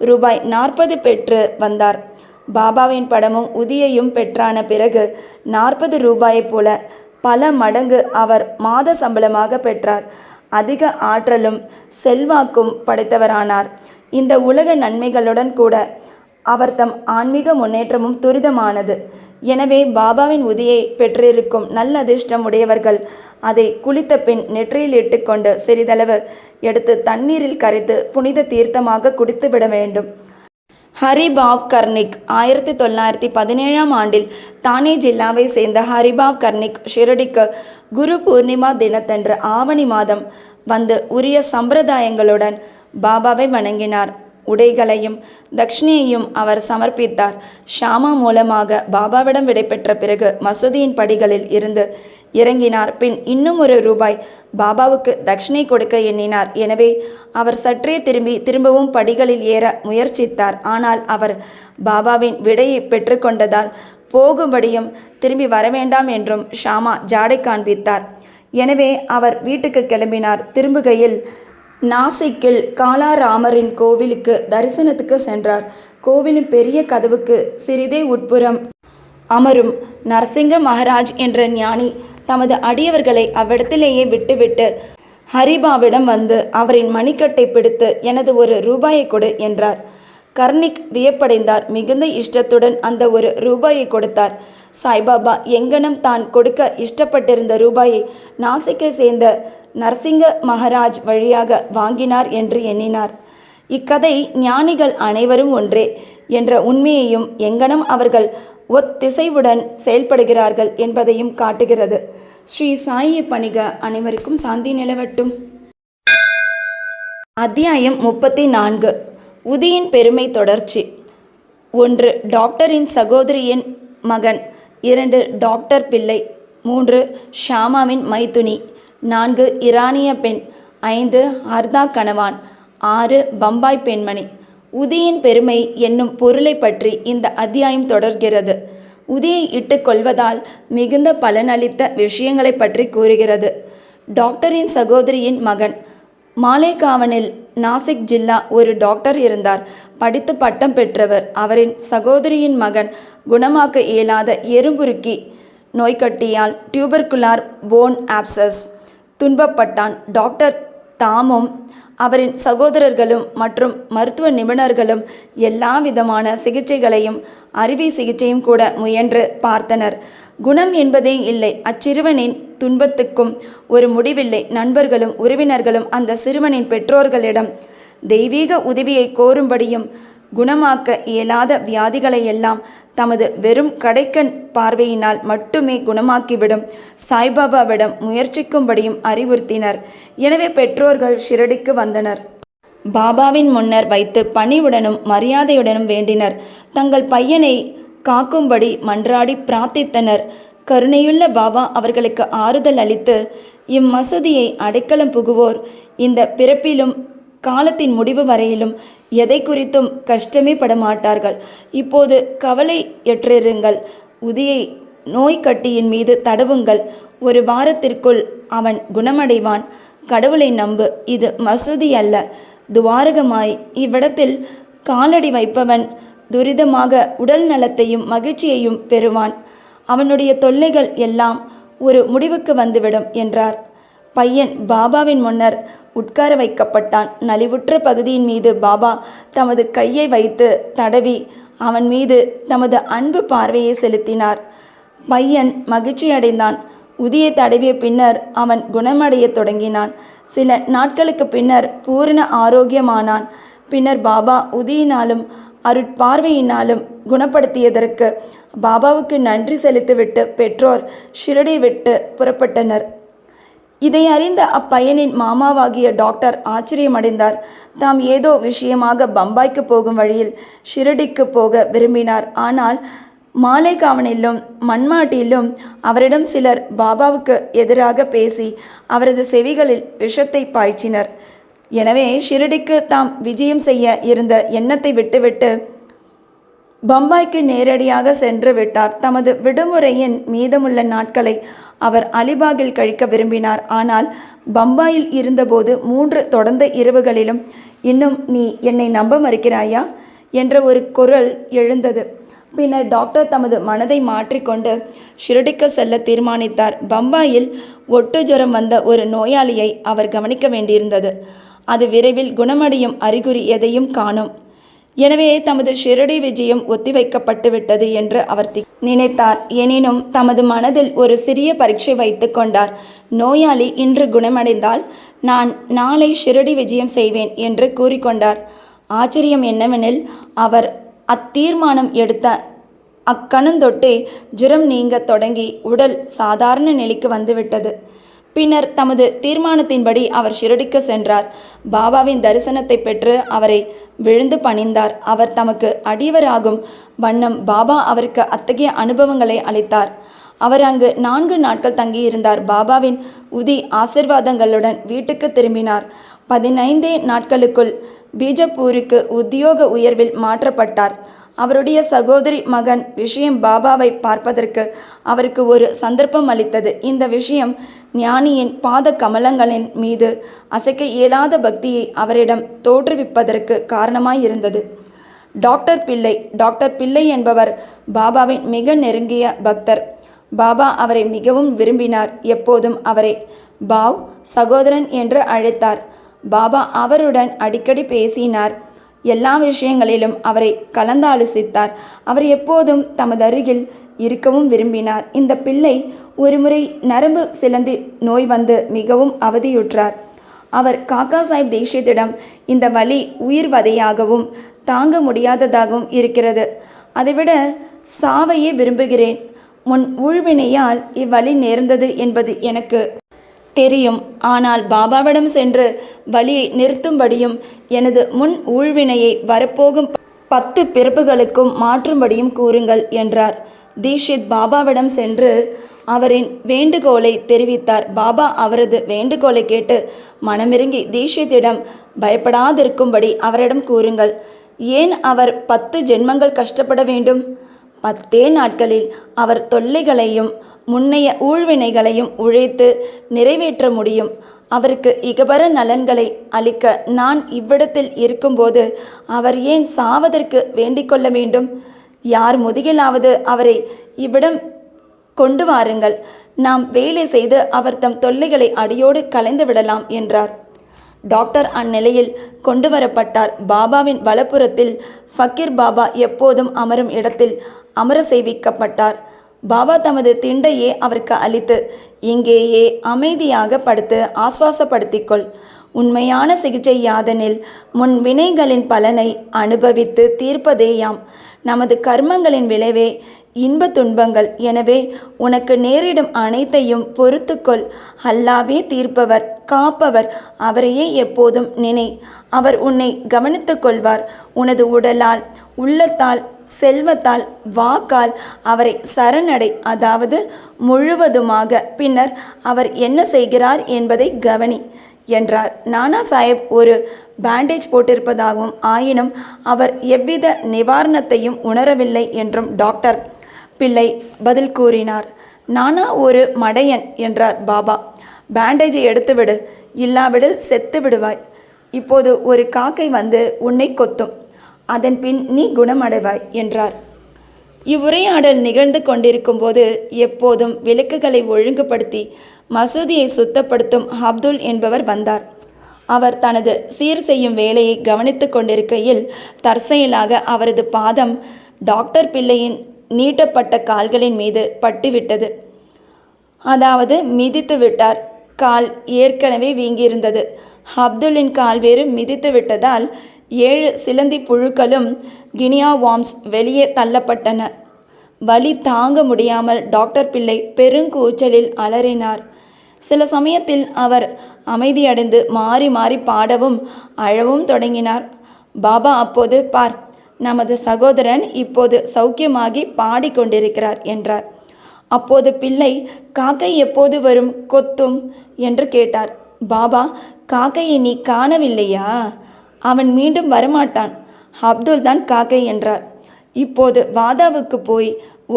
Speaker 1: ரூபாய் 40 பெற்று வந்தார். பாபாவின் படமும் உதியையும் பெற்றான பிறகு 40 ரூபாயைப் போல பல மடங்கு அவர் மாத சம்பளமாக பெற்றார். அதிக ஆற்றலும் செல்வாக்கும் படைத்தவரானார். இந்த உலக நன்மைகளுடன் கூட அவர் தம் ஆன்மீக முன்னேற்றமும் துரிதமானது. எனவே பாபாவின் உதியை பெற்றிருக்கும் நல்ல அதிர்ஷ்டம் உடையவர்கள் அதை குளித்த பின் நெற்றியில் இட்டுக்கொண்டு சிறிதளவு எடுத்து தண்ணீரில் கரைத்து புனித தீர்த்தமாக குடித்துவிட வேண்டும். ஹரிபாவ் கர்னிக் 1917ஆம் ஆண்டில் தானே ஜில்லாவை சேர்ந்த ஹரிபாவ் கர்னிக் ஷிரடிக்கு குரு பூர்ணிமா தினத்தன்று ஆவணி மாதம் வந்து உரிய சம்பிரதாயங்களுடன் பாபாவை வணங்கினார். உடைகளையும் தட்சிணையையும் அவர் சமர்ப்பித்தார். ஷாமா மூலமாக பாபாவிடம் விடைபெற்ற பிறகு மசூதியின் படிகளில் இருந்து இறங்கினார். பின் இன்னும் ₹1 பாபாவுக்கு தட்சிணை கொடுக்க எண்ணினார். எனவே அவர் சற்றே திரும்பவும் படிகளில் ஏற முயற்சித்தார். ஆனால் அவர் பாபாவின் விடையை பெற்றுக்கொண்டதால் போகும்படியும் திரும்பி வரவேண்டாம் என்றும் ஷாமா ஜாடை காண்பித்தார். எனவே அவர் வீட்டுக்கு கிளம்பினார். திரும்புகையில் நாசிக்கில் காலாராமரின் கோவிலுக்கு தரிசனத்துக்கு சென்றார். கோவிலின் பெரிய கதவுக்கு சிறிதே உட்புறம் அமரும் நரசிங்க மகாராஜ் என்ற ஞானி தமது அடியவர்களை அவ்விடத்திலேயே விட்டுவிட்டு ஹரிபாவிடம் வந்து அவரின் மணிக்கட்டை பிடித்து எனது ₹1 கொடு என்றார். கர்னிக் வியப்படைந்தார். மிகுந்த இஷ்டத்துடன் அந்த ₹1 கொடுத்தார். சாய்பாபா எங்கனம் தான் கொடுக்க இஷ்டப்பட்டிருந்த ரூபாயை நாசிக்கை சேர்ந்த நரசிங்க மகாராஜ் வழியாக வாங்கினார் என்று எண்ணினார். இக்கதை ஞானிகள் அனைவரும் ஒன்றே என்ற உண்மையையும் எங்கனம் அவர்கள் ஒத்திசைவுடன் செயல்படுகிறார்கள் என்பதையும் காட்டுகிறது. ஸ்ரீ சாயி பணிக. அனைவருக்கும் சாந்தி நிலவட்டும். அத்தியாயம் 34. உதியின் பெருமை தொடர்ச்சி. 1. டாக்டரின் சகோதரியின் மகன். 2. டாக்டர் பிள்ளை. 3. ஷாமாவின் மைத்துனி. 4. ஈரானிய பெண். 5. ஹர்தா கணவான். 6. பம்பாய் பெண்மணி. உதியின் பெருமை என்னும் பொருளை பற்றி இந்த அத்தியாயம் தொடர்கிறது. உதியை இட்டுக் கொள்வதால் மிகுந்த பலனளித்த விஷயங்களை பற்றி கூறுகிறது. டாக்டரின் சகோதரியின் மகன். மாலேகாவனில் நாசிக் ஜில்லா ஒரு டாக்டர் இருந்தார். படித்து பட்டம் பெற்றவர். அவரின் சகோதரியின் மகன் குணமாக்க இயலாத எறும்புருக்கி நோய்க்கட்டியால் டியூபர்குலார் போன் ஆப்சஸ் துன்பப்பட்டான். டாக்டர் தாமும் அவரின் சகோதரர்களும் மற்றும் மருத்துவ நிபுணர்களும் எல்லா விதமான சிகிச்சைகளையும் அறுவை சிகிச்சையும் கூட முயன்று பார்த்தனர். குணம் என்பதே இல்லை. அச்சிறுவனின் துன்பத்துக்கும் ஒரு முடிவில்லை. நண்பர்களும் உறவினர்களும் அந்த சிறுவனின் பெற்றோர்களிடம் தெய்வீக உதவியை கோரும்படியும் குணமாக்க இயலாத வியாதிகளையெல்லாம் தமது வெறும் கடைக்கண் பார்வையினால் மட்டுமே குணமாக்கிவிடும் சாய்பாபாவிடம் முயற்சிக்கும்படியும் அறிவுறுத்தினர். எனவே பெற்றோர்கள் ஷிரடிக்கு வந்தனர். பாபாவின் முன்னர் வைத்து பணிவுடனும் மரியாதையுடனும் வேண்டினர். தங்கள் பையனை காக்கும்படி மன்றாடி பிரார்த்தித்தனர். கருணையுள்ள பாபா அவர்களுக்கு ஆறுதல் அளித்து, இம்மசூதியை அடைக்கலம் புகுவோர் இந்த பிறப்பிலும் காலத்தின் முடிவு வரையிலும் எதை குறித்தும் கஷ்டமே படமாட்டார்கள். இப்போது கவலையற்றிருங்கள். உதியை நோய்க்கட்டியின் மீது தடவுங்கள். 1 வாரத்திற்குள் அவன் குணமடைவான். கடவுளை நம்பு. இது மசூதி அல்ல, துவாரகமாய். இவ்விடத்தில் காலடி வைப்பவன் துரிதமாக உடல் நலத்தையும் மகிழ்ச்சியையும் பெறுவான். அவனுடைய தொல்லைகள் எல்லாம் ஒரு முடிவுக்கு வந்துவிடும் என்றார். பையன் பாபாவின் முன்னர் உட்கார வைக்கப்பட்டான். நலிவுற்ற பகுதியின் மீது பாபா தமது கையை வைத்து தடவி அவன் மீது தமது அன்பு பார்வையை செலுத்தினார். பையன் மகிழ்ச்சியடைந்தான். உதியை தடவிய பின்னர் அவன் குணமடைய தொடங்கினான். சில நாட்களுக்கு பின்னர் பூரண ஆரோக்கியமானான். பின்னர் பாபா உதியினாலும் அருட்பார்வையினாலும் குணப்படுத்தியதற்கு பாபாவுக்கு நன்றி செலுத்திவிட்டு பெற்றோர் ஷிரடி விட்டு புறப்பட்டனர். இதை அறிந்த அப்பையனின் மாமாவாகிய டாக்டர் ஆச்சரியமடைந்தார். தாம் ஏதோ விஷயமாக பம்பாய்க்கு போகும் வழியில் ஷிரடிக்கு போக விரும்பினார். ஆனால் மாலேகாவனிலும் மன்மாட்டிலும் அவரிடம் சிலர் பாபாவுக்கு எதிராக பேசி அவரது செவிகளில் விஷத்தை பாய்ச்சினர். எனவே ஷிரடிக்கு தாம் விஜயம் செய்ய இருந்த எண்ணத்தை விட்டுவிட்டு பம்பாய்க்கு நேரடியாக சென்று விட்டார். தமது விடுமுறையின் மீதமுள்ள நாட்களை அவர் அலிபாகில் கழிக்க விரும்பினார். ஆனால் பம்பாயில் இருந்தபோது 3 தொடர்ந்த இரவுகளிலும் இன்னும் நீ என்னை நம்ப மறுக்கிறாயா என்ற ஒரு குரல் எழுந்தது. பின்னர் டாக்டர் தமது மனதை மாற்றிக்கொண்டு ஷிரடிக்கு செல்ல தீர்மானித்தார். பம்பாயில் ஒட்டு ஜுரம் வந்த ஒரு நோயாளியை அவர் கவனிக்க வேண்டியிருந்தது. அது விரைவில் குணமடையும் அறிகுறி எதையும் காணும். எனவே தமது ஷிரடி விஜயம் ஒத்திவைக்கப்பட்டுவிட்டது என்று அவர் நினைத்தார். எனினும் தமது மனதில் ஒரு சிறிய பரீட்சை வைத்து கொண்டார். நோயாளி இன்று குணமடைந்தால் நான் நாளை ஷிரடி விஜயம் செய்வேன் என்று கூறிக்கொண்டார். ஆச்சரியம் என்னவெனில் அவர் அத்தீர்மானம் எடுத்த அக்கணந்தொட்டே ஜுரம் நீங்க தொடங்கி உடல் சாதாரண நிலைக்கு வந்துவிட்டது. பின்னர் தமது தீர்மானத்தின்படி அவர் ஷிரடிக்கு சென்றார். பாபாவின் தரிசனத்தை பெற்று அவரை விழுந்து பணிந்தார். அவர் தமக்கு அடியவராகும் வண்ணம் பாபா அவருக்கு அத்தகைய அனுபவங்களை அளித்தார். அவர் அங்கு 4 நாட்கள் தங்கியிருந்தார். பாபாவின் உதி ஆசிர்வாதங்களுடன் வீட்டுக்கு திரும்பினார். 15 நாட்களுக்குள் பீஜப்பூருக்கு உத்தியோக உயர்வில் மாற்றப்பட்டார். அவருடைய சகோதரி மகன் விஷயம் பாபாவை பார்ப்பதற்கு அவருக்கு ஒரு சந்தர்ப்பம் அளித்தது. இந்த விஷயம் ஞானியின் பாத கமலங்களின் மீது அசைக்க இயலாத பக்தியை அவரிடம் தோற்றுவிப்பதற்கு காரணமாயிருந்தது. டாக்டர் பிள்ளை என்பவர் பாபாவின் மிக நெருங்கிய பக்தர். பாபா அவரை மிகவும் விரும்பினார். எப்போதும் அவரை பாவ் சகோதரன் என்று அழைத்தார். பாபா அவருடன் அடிக்கடி பேசினார். எல்லா விஷயங்களிலும் அவரை கலந்தாலோசித்தார். அவர் எப்போதும் தமது அருகில் இருக்கவும் விரும்பினார். இந்த பிள்ளை ஒருமுறை நரம்பு சிலந்தி நோய் வந்து மிகவும் அவதியுற்றார். அவர் காக்கா சாஹிப் தீட்சித்திடம் இந்த வலி உயிர் வதையாகவும் தாங்க முடியாததாகவும் இருக்கிறது. அதைவிட சாவையே விரும்புகிறேன். முன் ஊழ்வினையால் இவ்வழி நேர்ந்தது என்பது எனக்கு தெரியும். ஆனால் பாபாவிடம் சென்று வழியை நிறுத்தும்படியும் எனது முன் ஊழ்வினையை வரப்போகும் 10 பிறப்புகளுக்கும் மாற்றும்படியும் கூறுங்கள் என்றார். தீட்சித் பாபாவிடம் சென்று அவரின் வேண்டுகோளை தெரிவித்தார். பாபா அவரது வேண்டுகோளை கேட்டு மனமிறங்கி தீட்சித்திடம் பயப்படாதிருக்கும்படி அவரிடம் கூறுங்கள். ஏன் அவர் 10 ஜென்மங்கள் கஷ்டப்பட வேண்டும்? 10 நாட்களில் அவர் தொல்லைகளையும் முன்னைய ஊழ்வினைகளையும் உழைத்து நிறைவேற்ற முடியும். அவருக்கு இகபர நலன்களை அளிக்க நான் இவ்விடத்தில் இருக்கும்போது அவர் ஏன் சாவதற்கு வேண்டிக் கொள்ள வேண்டும்? யார் முதுகிலாவது அவரை இவ்விடம் கொண்டு வாருங்கள். நாம் வேலை செய்து அவர் தம் தொல்லைகளை அடியோடு கலைந்து விடலாம் என்றார். டாக்டர் அந்நிலையில் கொண்டு வரப்பட்டார். பாபாவின் வலப்புறத்தில் ஃபக்கீர் பாபா எப்போதும் அமரும் இடத்தில் அமர செய்விக்கப்பட்டார். பாபா தமது திண்டையே அவருக்கு அளித்து, இங்கேயே அமைதியாக படுத்து ஆஸ்வாசப்படுத்திக்கொள். உண்மையான சிகிச்சை யாதெனில் முன் வினைகளின் பலனை அனுபவித்து தீர்ப்பதேயாம். நமது கர்மங்களின் விளைவே இன்ப துன்பங்கள். எனவே உனக்கு நேரிடும் அனைத்தையும் பொறுத்துக்கொள். அல்லாவே தீர்ப்பவர், காப்பவர். அவரையே எப்போதும் நினை. அவர் உன்னை கவனித்து கொள்வார். உனது உடலால், உள்ளத்தால், செல்வத்தால், வாக்கால் அவரை சரணடை, அதாவது முழுவதுமாக. பின்னர் அவர் என்ன செய்கிறார் என்பதை கவனி என்றார். நானா சாஹேப் ஒரு பேண்டேஜ் போட்டிருப்பதாகவும் ஆயினும் அவர் எவ்வித நிவாரணத்தையும் உணரவில்லை என்றும் டாக்டர் பிள்ளை பதில் கூறினார். நானா ஒரு மடையன் என்றார் பாபா. பேண்டேஜை எடுத்துவிடு, இல்லாவிடில் செத்து விடுவாய். இப்போது ஒரு காக்கை வந்து உன்னை கொத்தும். அதன் பின் நீ குணமடைவாய் என்றார். இவ்வுரையாடல் நிகழ்ந்து கொண்டிருக்கும் போது எப்போதும் விளக்குகளை ஒழுங்குபடுத்தி மசூதியை சுத்தப்படுத்தும் அப்துல் என்பவர் வந்தார். அவர் தனது சீர் செய்யும் வேலையை கவனித்து கொண்டிருக்கையில் தற்செயலாக அவரது பாதம் டாக்டர் பிள்ளையின் நீட்டப்பட்ட கால்களின் மீது பட்டுவிட்டது. அதாவது மிதித்து விட்டார். கால் ஏற்கனவே வீங்கியிருந்தது. அப்துல்லின் கால் வேறு மிதித்து விட்டதால் 7 சிலந்தி புழுக்களும் கினியா வார்ம்ஸ் வெளியே தள்ளப்பட்டன. வலி தாங்க முடியாமல் டாக்டர் பிள்ளை பெருங்கூச்சலில் அலறினார். சில சமயத்தில் அவர் அமைதியடைந்து மாறி மாறி பாடவும் அழவும் தொடங்கினார். பாபா அப்போது, பார், நமது சகோதரன் இப்போது சௌக்கியமாகி பாடிக்கொண்டிருக்கிறார் என்றார். அப்போது பிள்ளை, காக்கை எப்போது வரும், கொத்தும் என்று கேட்டார். பாபா, காக்கையை நீ காணவில்லையா? அவன் மீண்டும் வரமாட்டான். அப்துல் தான் காக்கை என்றார். இப்போது வாதாவுக்கு போய்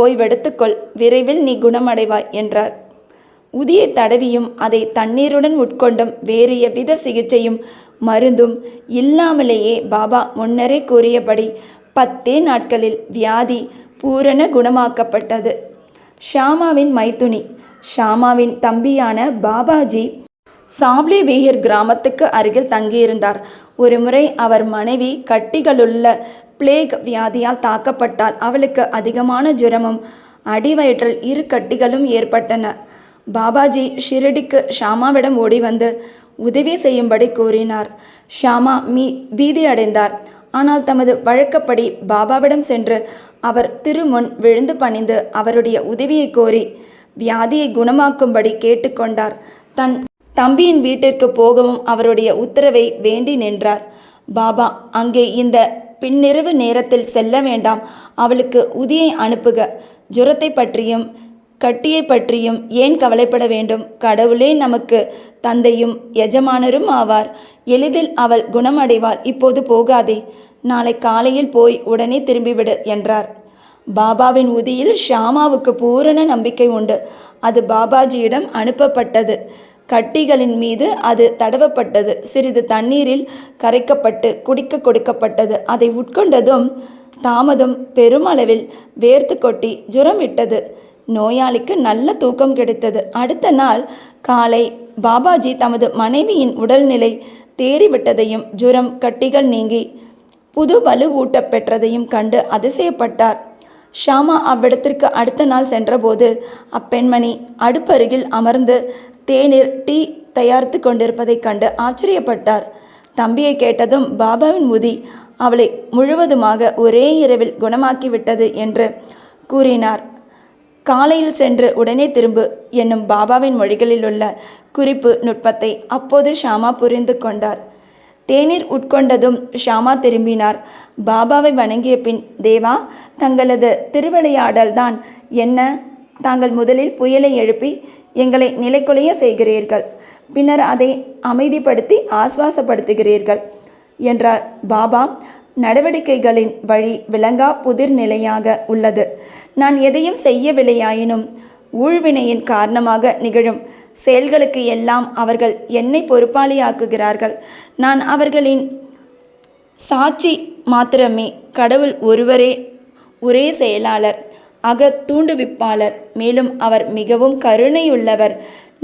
Speaker 1: ஓய்வெடுத்துக்கொள், விரைவில் நீ குணமடைவாய் என்றார். உதியை தடவியும் அதை தண்ணீருடன் உட்கொண்டும் வேறு எவ்வித சிகிச்சையும் மருந்தும் இல்லாமலேயே பாபா முன்னரே கூறியபடி 10 நாட்களில் வியாதி பூரண குணமாக்கப்பட்டது. ஷாமாவின் மைத்துனி. ஷாமாவின் தம்பியான பாபாஜி சாப்லி வீஹர் கிராமத்துக்கு அருகில் தங்கியிருந்தார். ஒருமுறை அவர் மனைவி கட்டிகளுள்ள பிளேக் வியாதியால் தாக்கப்பட்டால் அவளுக்கு அதிகமான ஜுரமும் அடிவயிற்றில் 2 கட்டிகளும் ஏற்பட்டன. பாபாஜி ஷிரடிக்கு ஷாமாவிடம் ஓடி வந்து உதவி செய்யும்படி கூறினார். ஷாமா பீதி அடைந்தார். ஆனால் தமது வழக்கப்படி பாபாவிடம் சென்று அவர் திருமுன் விழுந்து பணிந்து அவருடைய உதவியை கோரி வியாதியை குணமாக்கும்படி கேட்டுக்கொண்டார். தன் தம்பியின் வீட்டிற்கு போகவும் அவருடைய உத்தரவை வேண்டி நின்றார். பாபா, அங்கே இந்த பின்னிரவு நேரத்தில் செல்ல வேண்டாம், அவளுக்கு உதியை அனுப்புக. ஜுரத்தை பற்றியும் கட்டியை பற்றியும் ஏன் கவலைப்பட வேண்டும்? கடவுளே நமக்கு தந்தையும் எஜமானரும் ஆவார். எளிதில் அவள் குணமடைவாள். இப்போது போகாதே, நாளை காலையில் போய் உடனே திரும்பிவிடு என்றார். பாபாவின் உதியில் ஷாமாவுக்கு பூரண நம்பிக்கை உண்டு. அது பாபாஜியிடம் அனுப்பப்பட்டது. கட்டிகளின் மீது அது தடவப்பட்டது. சிறிது தண்ணீரில் கரைக்கப்பட்டு குடிக்க கொடுக்கப்பட்டது. அதை உட்கொண்டதும் தாமதம் பெருமளவில் வேர்த்து கொட்டி ஜுரமிட்டது. நோயாளிக்கு நல்ல தூக்கம் கிடைத்தது. அடுத்த நாள் காலை பாபாஜி தமது மனைவியின் உடல்நிலை தேறிவிட்டதையும் ஜுரம் கட்டிகள் நீங்கி புது வலுவூட்ட பெற்றதையும் கண்டு அதிசயப்பட்டார். ஷாமா அவ்விடத்திற்கு அடுத்த நாள் சென்றபோது அப்பெண்மணி அடுப்பருகில் அமர்ந்து தேநீர் டீ தயாரித்து கொண்டிருப்பதைக் கண்டு ஆச்சரியப்பட்டார். தம்பியை கேட்டதும் பாபாவின் உதி அவளை முழுவதுமாக ஒரே இரவில் குணமாக்கிவிட்டது என்று கூறினார். காலையில் சென்று உடனே திரும்பு என்னும் பாபாவின் மொழிகளில் உள்ள குறிப்பு நுட்பத்தை அப்போது ஷாமா புரிந்து கொண்டார். தேநீர் உட்கொண்டதும் ஷாமா திரும்பினார். பாபாவை வணங்கிய பின், தேவா, தங்களது திருவிளையாடல்தான் என்ன? தாங்கள் முதலில் புயலை எழுப்பி எங்களை நிலைக்குலைய செய்கிறீர்கள், பின்னர் அதை அமைதிப்படுத்தி ஆஸ்வாசப்படுத்துகிறீர்கள் என்றார். பாபா, நடவடிக்கைகளின் வழி விளங்கா புதிர் நிலையாக உள்ளது. நான் எதையும் செய்யவில்லையாயினும் ஊழ்வினையின் காரணமாக நிகழும் செயல்களுக்கு எல்லாம் அவர்கள் என்னை பொறுப்பாளியாக்குகிறார்கள். நான் அவர்களின் சாட்சி மாத்திரமே. கடவுள் ஒருவரே ஒரே செயலாளர், தூண்டுவிப்பாளர். மேலும் அவர் மிகவும் கருணையுள்ளவர்.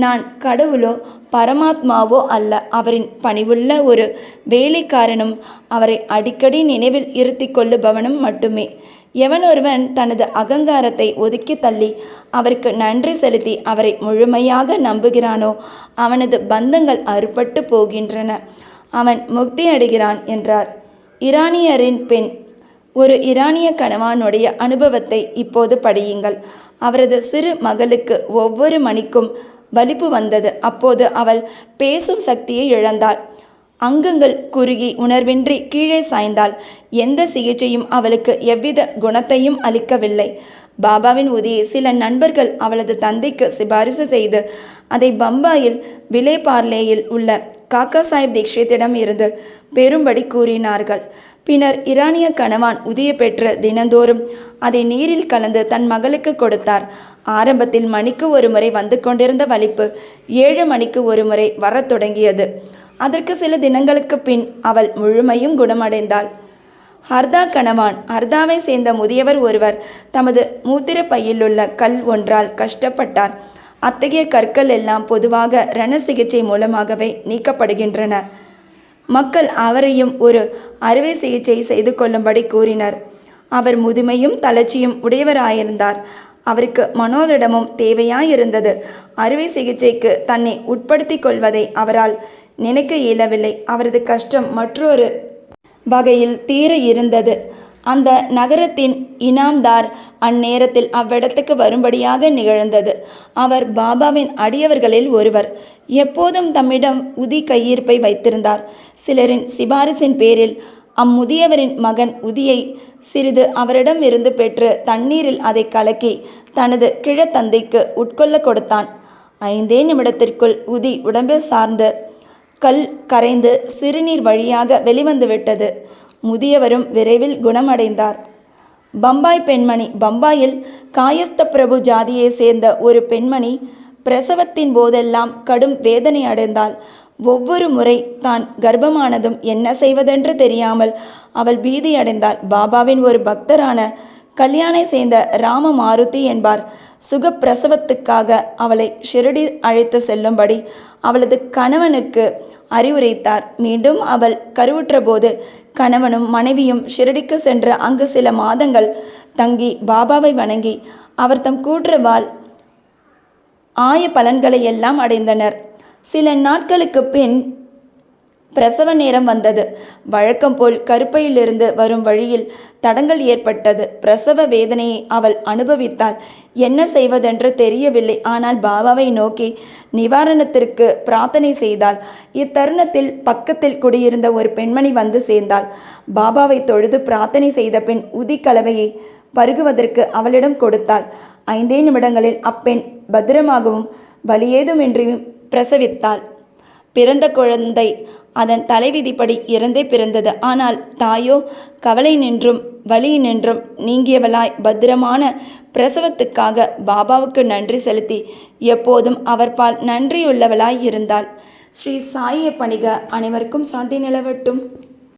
Speaker 1: நான் கடவுளோ பரமாத்மாவோ அல்ல, அவரின் பணிவுள்ள ஒரு வேலைக்காரனும் அவரை அடிக்கடி நினைவில் இருத்தி கொள்ளுபவனும் மட்டுமே. எவனொருவன் தனது அகங்காரத்தை ஒதுக்கி தள்ளி அவருக்கு நன்றி செலுத்தி அவரை முழுமையாக நம்புகிறானோ அவனது பந்தங்கள் அறுபட்டு போகின்றன, அவன் முக்தி அடைகிறான் என்றார். ஈரானியரின் பெண். ஒரு ஈரானிய கணவனுடைய அனுபவத்தை இப்போது படியுங்கள். அவரது சிறு மகளுக்கு ஒவ்வொரு மணிக்கும் வலிப்பு வந்தது. அப்போது அவள் பேசும் சக்தியை இழந்தாள். அங்கங்கள் குறுகி உணர்வின்றி கீழே சாய்ந்தாள். எந்த சிகிச்சையும் அவளுக்கு எவ்வித குணத்தையும் அளிக்கவில்லை. பாபாவின் உதவியை சில நண்பர்கள் அவளது தந்தைக்கு சிபாரிசு செய்து அதை பம்பாயில் விலேபார்லேயில் உள்ள காக்கா சாஹிப் தீக்ஷித்திடம் இருந்து பெறும்படி கூறினார்கள். பின்னர் ஈரானிய கணவான் உதவி பெற்று தினந்தோறும் அதை நீரில் கலந்து தன் மகளுக்கு கொடுத்தார். ஆரம்பத்தில் மணிக்கு ஒரு முறை வந்து கொண்டிருந்த வலிப்பு 7 மணிக்கு ஒரு முறை வரத் தொடங்கியது. அதற்கு சில தினங்களுக்கு பின் அவள் முழுமையும் குணமடைந்தாள். ஹர்தா கணவான். ஹர்தாவை சேர்ந்த முதியவர் ஒருவர் தமது மூத்திர பையிலுள்ள கல் ஒன்றால் கஷ்டப்பட்டார். அத்தகைய கற்கள் எல்லாம் பொதுவாக ரண சிகிச்சை மூலமாகவே நீக்கப்படுகின்றன. மக்கள் அவரையும் ஒரு அறுவை சிகிச்சை செய்து கொள்ளும்படி கூறினர். அவர் முதுமையும் தளர்ச்சியும் உடையவராயிருந்தார். அவருக்கு மனோதிடமும் தேவையாயிருந்தது. அறுவை சிகிச்சைக்கு தன்னை உட்படுத்தி கொள்வதை அவரால் நினைக்க இயலவில்லை. அவரது கஷ்டம் மற்றொரு வகையில் தீர இருந்தது. அந்த நகரத்தின் இனாம்தார் அந்நேரத்தில் அவ்விடத்துக்கு வரும்படியாக நிகழ்ந்தது. அவர் பாபாவின் அடியவர்களில் ஒருவர். எப்போதும் தம்மிடம் உதி கையிருப்பை வைத்திருந்தார். சிலரின் சிபாரிசின் பேரில் அம்முதியவரின் மகன் உதியை சிறிது அவரிடம் இருந்து பெற்று தண்ணீரில் அதை கலக்கி தனது கிழத்தந்தைக்கு உட்கொள்ள கொடுத்தான். 5 நிமிடத்திற்குள் உதி உடம்பில் சார்ந்து கல் கரைந்து சிறுநீர் வழியாக வெளிவந்துவிட்டது. முதியவரும் விரைவில் குணமடைந்தார். பம்பாய் பெண்மணி. பம்பாயில் காயஸ்த பிரபு ஜாதியை சேர்ந்த ஒரு பெண்மணி பிரசவத்தின் போதெல்லாம் கடும் வேதனை அடைந்தாள். ஒவ்வொரு முறை தான் கர்ப்பமானதும் என்ன செய்வதென்று தெரியாமல் அவள் பீதியடைந்தாள். பாபாவின் ஒரு பக்தரான கல்யாணை சேர்ந்த ராம மாருதி என்பார் சுகப்பிரசவத்துக்காக அவளை ஷிரடி அழைத்து செல்லும்படி அவளது கணவனுக்கு அறிவுரைத்தார். மீண்டும் அவள் கருவுற்ற போது கணவனும் மனைவியும் ஷிரடிக்கு சென்று அங்கு சில மாதங்கள் தங்கி பாபாவை வணங்கி அவர் தம் கூற்றுவால் ஆய பலன்களை எல்லாம் அடைந்தனர். சில நாட்களுக்கு பின் பிரசவ நேரம் வந்தது. வழக்கம் போல் கருப்பையிலிருந்து வரும் வழியில் தடங்கல் ஏற்பட்டது. பிரசவ வேதனையை அவள் அனுபவித்தாள். என்ன செய்வதென்று தெரியவில்லை. ஆனால் பாபாவை நோக்கி நிவாரணத்திற்கு பிரார்த்தனை செய்தாள். இத்தருணத்தில் பக்கத்தில் குடியிருந்த ஒரு பெண்மணி வந்து சேர்ந்தாள். பாபாவை தொழுது பிரார்த்தனை செய்த பின் உதி கலவையை பருகுவதற்கு அவளிடம் கொடுத்தாள். 5 நிமிடங்களில் அப்பெண் பத்திரமாகவும் வலியேதுமின்றியும் பிரசவித்தாள். பிறந்த குழந்தை அதன் தலைவிதிப்படி இறந்தே பிறந்தது. ஆனால் தாயோ கவலை நின்றும் வலி நின்றும் நீங்கியவளாய் பத்திரமான பிரசவத்துக்காக பாபாவுக்கு நன்றி செலுத்தி எப்போதும் அவர்பால் நன்றியுள்ளவளாய் இருந்தாள். ஸ்ரீ சாயை பணிக. அனைவருக்கும் சாந்தி நிலவட்டும்.